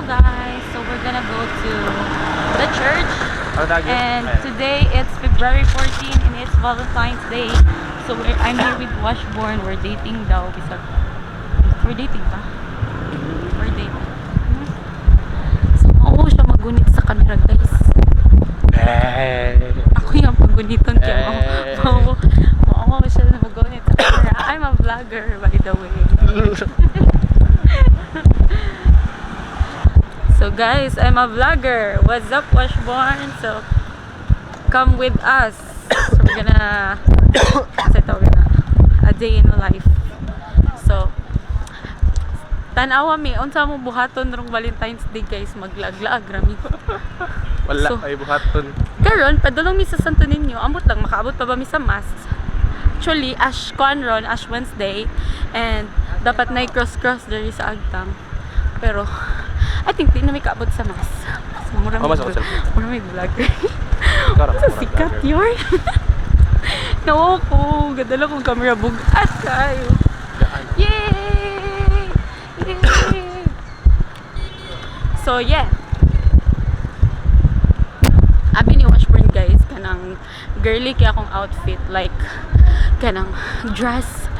guys, so we're gonna go to the church and today it's February 14 and it's Valentine's Day. So I'm here with Washborn. We're dating daw. We're dating pa? We're dating. So mauho siya magunit sa camera guys. Ako yung paguniton kaya mauho siya magunit sa camera. I'm a vlogger by the way. So guys, I'm a vlogger. What's up, Washborn? So come with us. So we're gonna a day in life. So tanawa mi unsa mo buhaton rong Valentine's Day guys, maglaglaag rami. Wala so, ay buhaton. Karon padulong mi sa Santo Niño, ambot lang makaabot pa ba mi sa mass. Actually, Ash Wednesday and dapat na cross diri sa Agtang. Pero I think di na may kaabot sa mas. So, mura may vlogger. Sa sikat yun. Nawa ko. Gadala kong camera bugat kayo. Yay! Yay! So, yeah. Abi ni Washburn guys, kanang girly kaya akong outfit. Like, kanang dress.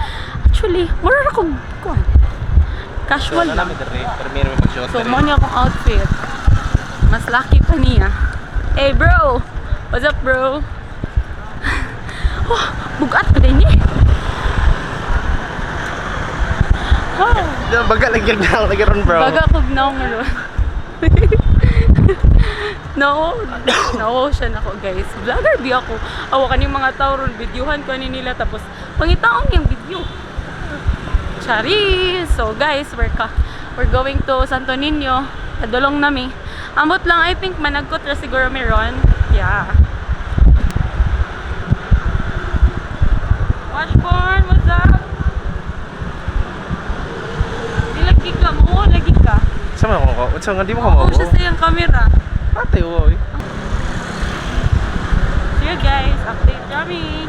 Actually, mura akong kuhan. Casual lang. So, mo niya akong outfit. Mas lucky pa niya. Hey bro! What's up bro? Oh, bugat pa din niya. Baga lagi ron bro. Baga kugnaw nga ron. No, siya na ko guys. Vlogger bi ako. Awa kaning mga tao ron, videohan ko nila tapos pangitaon yung video. Chari! So guys, we're going to Santo Niño. Kadulong nami. Ambot lang, I think managkot ra siguro meron. Yeah. Washborn, what's up? Lagi ka mo, lagi ka. Sama ko. Unsa nga di mo ka mo? Siya sa yung camera. Ate oy. See you guys, update kami.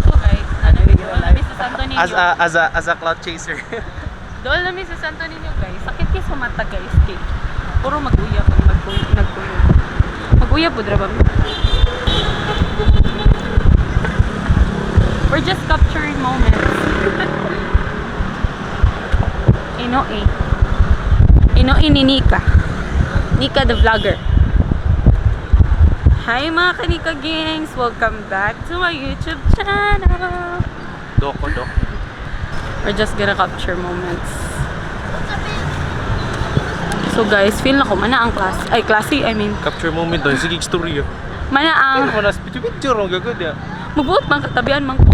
So guys, kami sa Santo Niño. As a cloud chaser. Doon namin sa Santo Niño guys. Sakit kayo sa mata guys. Kay puro mag-uyap ang nagpuyo. Mag-uyap po drabang. We're just capturing moments. Inoe ni Nika. Nika the vlogger. Hi mga Kanika gangs! Welcome back to my YouTube channel. Doko. We're just gonna capture moments. So guys, feel na ko mana ang classy, I mean. Capture moment doon, sige story. Mana ang picture ro gagod ya. magbuot man katabihan man ko.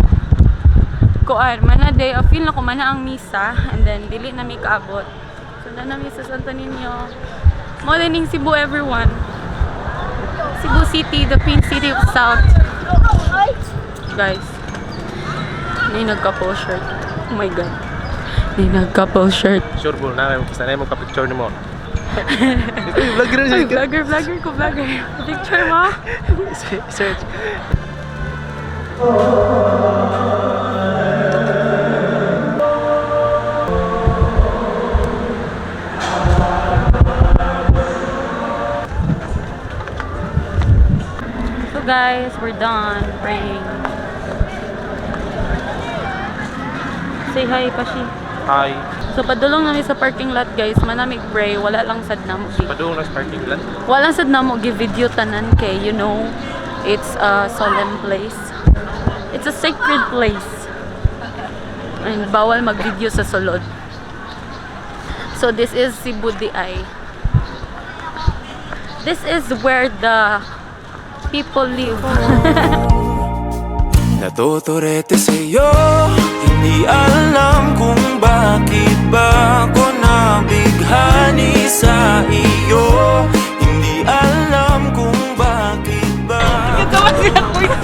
Kuan, mana day, feel na ko mana ang misa and then dili na mi kaabot. So na mi sa Santo Niño. Morning Cebu everyone. Cebu City, the pink city of South. Guys. May nagka-couple shirt. Oh my god. May nagka-couple shirt. Sure bro, na sana mo ka-picture nimo. Vlogger ko, vlogger. Picture mo? Search. So guys, we're done praying. Say hi, Pashi. Hi. So padulong namin sa parking lot guys, manamig pray, wala lang sad namo. Padung na parking lot. Wala sad namo give video tanan kay you know, it's a solemn place. It's a sacred place. And bawal mag-video sa sulod. So this is Cebu Diay. This is where the people live. Natuturete sa'yo, hindi alam kung bakit ba ako nabighani sa iyo. Hindi alam kung bakit ba. Nagawa sila ko yun.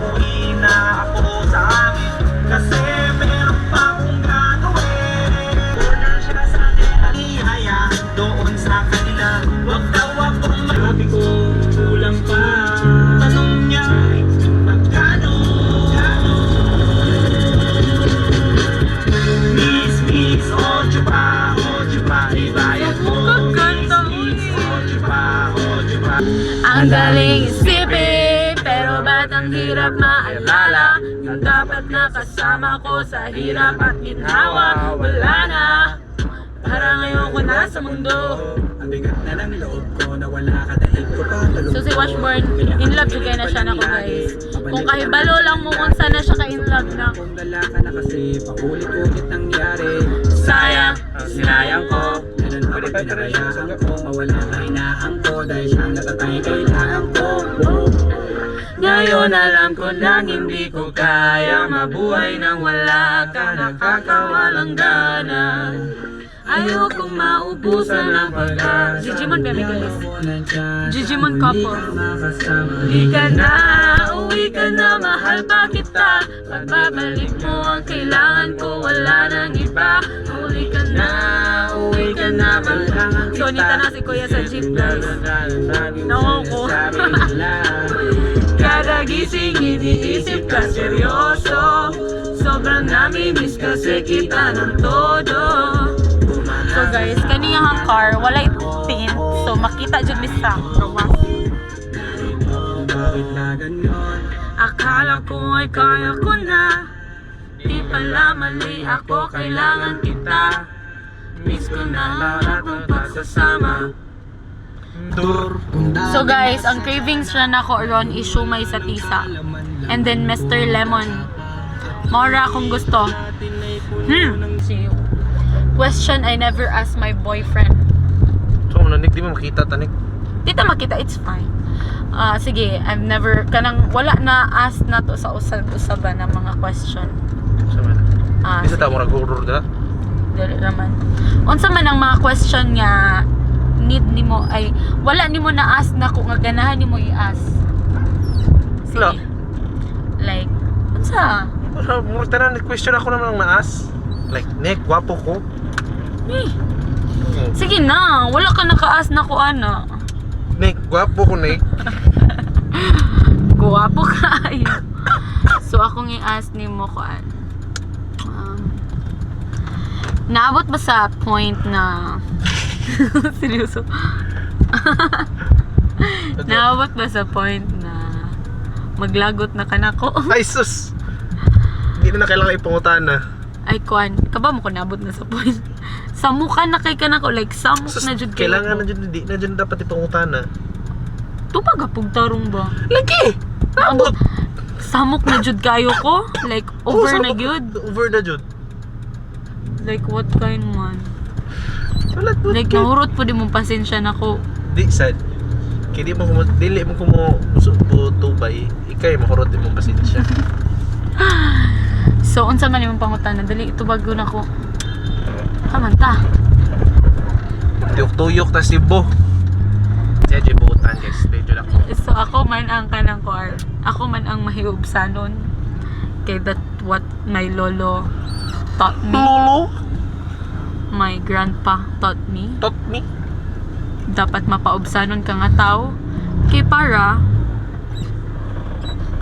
Uwi na ako sa amin kasi meron pa akong gagawin. Corner siya sa akin, ihaya doon sa kanila. Huwag daw akong sabi ko, kulang pa. Tanong niya, magkano? Madaling isipin, pero ba't ang hirap maalala? Yung dapat nakasama ko sa hirap at ginhawa, wala na. Parang ngayon ko na sa mundo. Ang bigat na ng loob ko na wala ka dahil ko pa talong. So si Washburn, in love juga na siya nako guys. Kung kahibalo lang mo kung saan na siya ka-in love na. Kung dala ka na kasi paulit-ulit nangyari. Sayang, sinayang ko. Ganun ako pinarayaan ko. Mawala ka inaang ko dahil siyang natatay kailangan ko. Ngayon alam ko nang hindi ko kaya mabuhay nang wala ka, nakakawalang gana. Ayokong maubusan ng pag-asa. Digimon baby guys. Digimon couple. Uwi ka na, mahal pa kita. Pagbabalik mo ang kailangan ko, wala nang iba. Uwi ka na, mahal. So nita na si Kuya sa jeep guys. Nawaw ko. Kada gising iniisip ka seryoso. Sobrang nami-miss kasi kita ng todo. So guys, kaniyang car, wala tint. So makita dyan misa. Akala ko ay kaya ko na. Di pala mali ako, kailangan kita. Miss ko na lahat ng pagsasama. So guys, ang cravings na nako ron is shumay sa tisa. And then Mr. Lemon. Maura akong gusto. Question I never asked my boyfriend. So, nanik, di mo makita, tanik. Dito makita, it's fine. Sige, I've never, kanang wala na ask na to sa usab-usaban ng mga question. Sama na. Isa Sige. ta mo nag-order dala? Dili naman. Unsa man ang mga question nga need nimo ay wala nimo na ask na kung nga ganahan nimo i-ask. Wala. Like, unsa? Mura tanan, question ako naman ang naas. Like, Nick, gwapo ko. Sige na, wala ka naka-ask na ko ana. Nick, gwapo ko, Nick. Guwapo ka ay. So akong i-ask nimo ko naabot ba sa point na seryoso? Naabot ba sa point na maglagot na ka na ko? Ay, sus! Hindi na kailangan ipangutan na. Ay, kuan. Kaba mo ko naabot na sa point. Samukan na kay ka na ko. Like, samuk Sus, na jud kayo. kailangan na dyan, hindi na dyan dapat ipangutan na. Tupagapog tarong ba? Lagi! Naabot! Samuk na jud kayo ko? Like, over na jud? Over na dyan. Like, what kind man? Wala po. Like, nahurot po di mong pasensya na ko. Di, sad. Kaya di mo kumo, dili mo kumo tubay. Ikay, mahurot di mong pasensya. So, unsa man yung pangutan na dali ito bago na ko. Kamanta. Tuyok-tuyok na si Bo. Siya dyan buutan guys. Medyo lang. So, ako man ang kanang koar. Ako man ang mahiubsanon. Kay that what my lolo taught me. Lolo? My grandpa taught me. Taught me? Dapat mapaubsanon ka nga tao. Kay para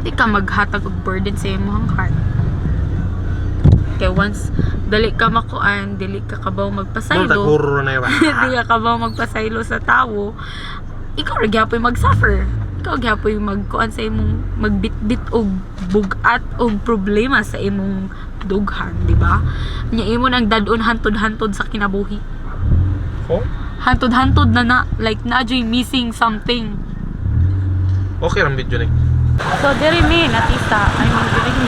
di ka maghatag og burden sa imong heart. Kay once dali ka makuan, dili ka kabaw magpasaylo. Taguro na yun. Di ka kabaw magpasaylo sa tawo. Ikaw ra gyapon mag-suffer. Ikaw gyapon magkuan sa imong magbitbit og bugat og problema sa imong dughan, di ba? Nya imo nang dadon hantod-hantod sa kinabuhi. Oh? Hantod-hantod na like na missing something. Okay lang video na. So, diri mi, natista. I mean, diri mi.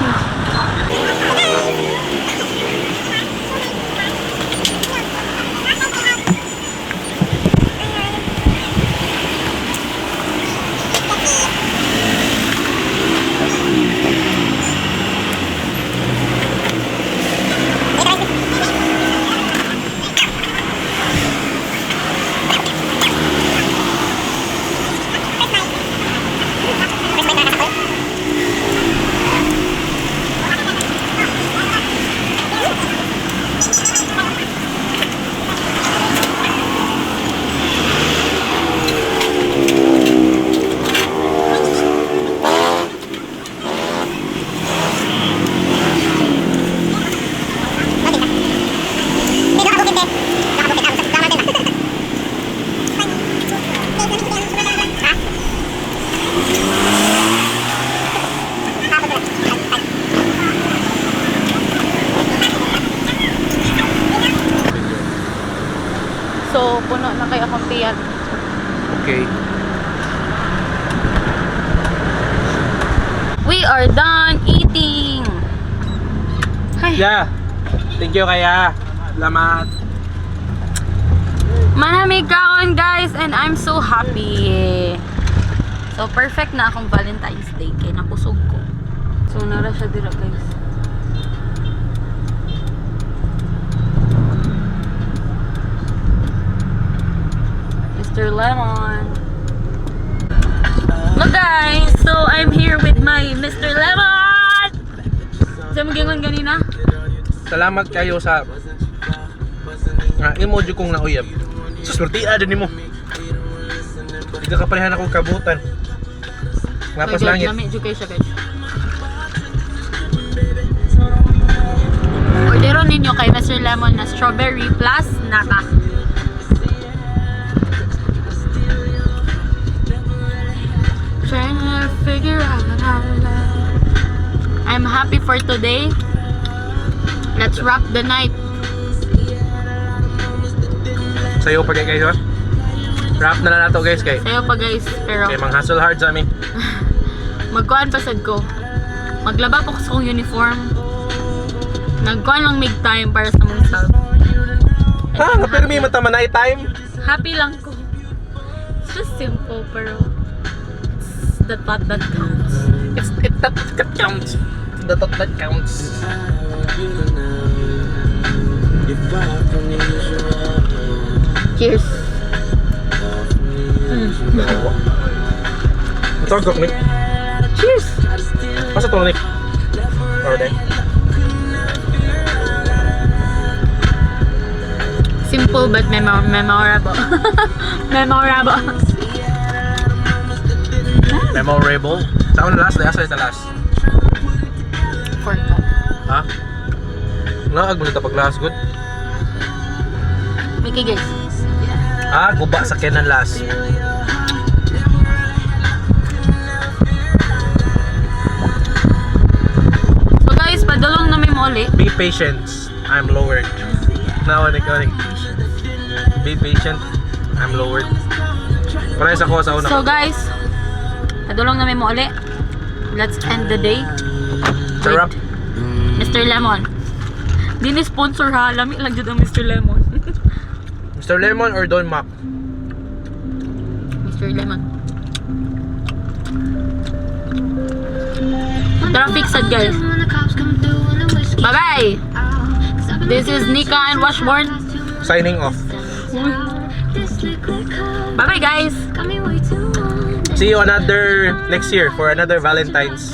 puno na kay akong tiyan. Okay. We are done eating! Ay, Yeah. Thank you kaya. Salamat. manamig kaon guys and I'm so happy. So perfect na akong Valentine's Day kay nakusog ko. So nara siya dira guys. Mr. Lemon. Look guys, so I'm here with my Mr. Lemon. Sa magingon ganina? Salamat kayo sa emoji kong nauyab. Suswertiya din mo. Hindi ka kaparehan akong kabutan. Ngapas langit. Lami jud kay siya guys. Orderon ninyo kay Mr. Lemon na strawberry plus nata. Trying to figure out how to love. I'm happy for today. Let's rock the night. Sa'yo pa guys ha? Wrap na lang nato guys kay. Sayo pa guys, pero Kay mang hustle hard sa amin. magkuhan pa sad ko. Maglaba po ko sa kong uniform. Nagkuhan lang make time para sa mong self. Ha? Napirmi mo tama na time? Happy lang ko. It's just simple pero it's the thought that counts. It's that counts. The thought that counts. Cheers. Ito ang Nick. Cheers. Masa to Nick? Order. Simple but memorable. Memorable. Memorable. Sa ako na last, asa ito last. Forgot. Ha? Naag mo sa pag last good? Mickey guys. Ah, guba sa kenan last. So guys, padulong na may muli. Be patient. I'm lowered. Now, Nick. Be patient. I'm lowered. Pares ako sa una. So guys, padulong na may muli. Let's end the day. Sarap. Mr. Lemon. Di ni sponsor ha. Lami lang dyan ang Mr. Lemon. Mr. Lemon or Don Mac? Mr. Lemon. Traffic sad guys. Bye bye. This is Nika and Washburn. Signing off. Bye bye guys. See you another next year for another Valentine's.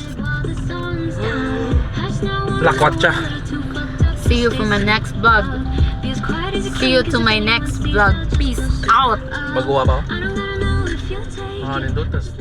Lakwatcha. See you for my next vlog. See you to my next vlog. Peace out. Magawa ba? Ah, nindutas.